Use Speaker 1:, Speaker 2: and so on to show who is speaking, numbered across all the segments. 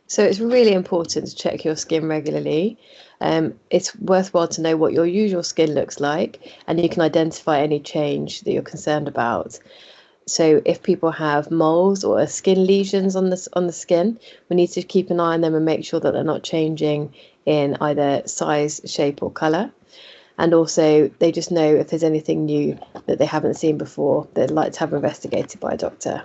Speaker 1: So it's really important to check your skin regularly. It's worthwhile to know what your usual skin looks like, and you can identify any change that you're concerned about. So if people have moles or skin lesions on the skin, we need to keep an eye on them and make sure that they're not changing in either size, shape, or colour. And also, they just know if there's anything new that they haven't seen before, they'd like to have investigated by a doctor.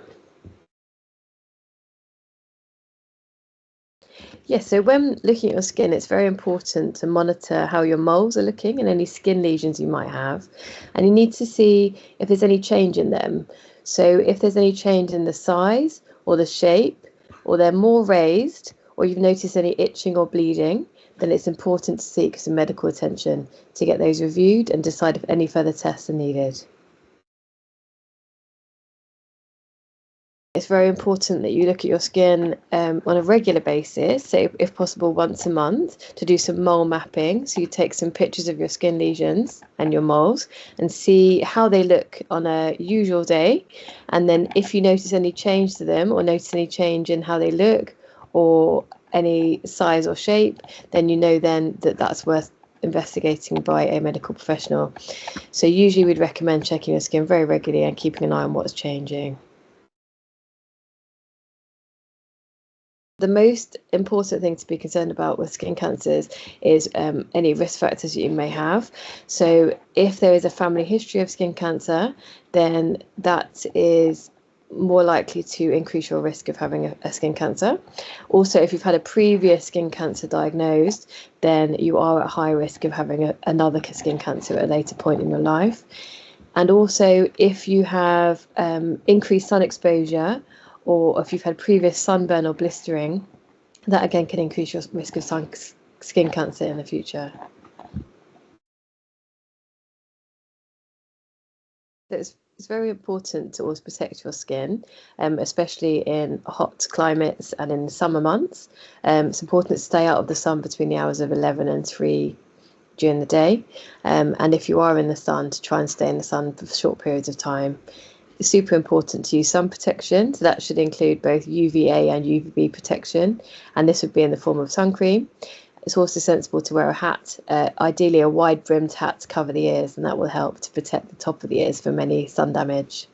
Speaker 1: Yes, so when looking at your skin, it's very important to monitor how your moles are looking and any skin lesions you might have. And you need to see if there's any change in them. So if there's any change in the size or the shape, or they're more raised, or you've noticed any itching or bleeding, then it's important to seek some medical attention to get those reviewed and decide if any further tests are needed. It's very important that you look at your skin on a regular basis, so if possible once a month, to do some mole mapping. So you take some pictures of your skin lesions and your moles and see how they look on a usual day. And then if you notice any change to them or notice any change in how they look or any size or shape, then you know then that that's worth investigating by a medical professional. So usually we'd recommend checking your skin very regularly and keeping an eye on what's changing. The most important thing to be concerned about with skin cancers is any risk factors that you may have. So, if there is a family history of skin cancer, then that is more likely to increase your risk of having a skin cancer. Also, if you've had a previous skin cancer diagnosed, then you are at high risk of having another skin cancer at a later point in your life. And also, if you have increased sun exposure or if you've had previous sunburn or blistering, that again can increase your risk of skin cancer in the future. It's very important to always protect your skin, especially in hot climates and in the summer months. It's important to stay out of the sun between the hours of 11 and 3 during the day. And if you are in the sun, to try and stay in the sun for short periods of time. It's super important to use sun protection. So that should include both UVA and UVB protection. And this would be in the form of sun cream. It's also sensible to wear a hat, ideally a wide brimmed hat to cover the ears, and that will help to protect the top of the ears from any sun damage.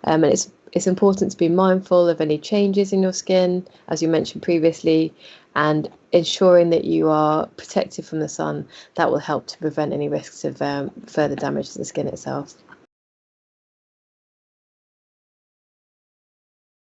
Speaker 1: And it's important to be mindful of any changes in your skin, as you mentioned previously, and ensuring that you are protected from the sun. That will help to prevent any risks of further damage to the skin itself.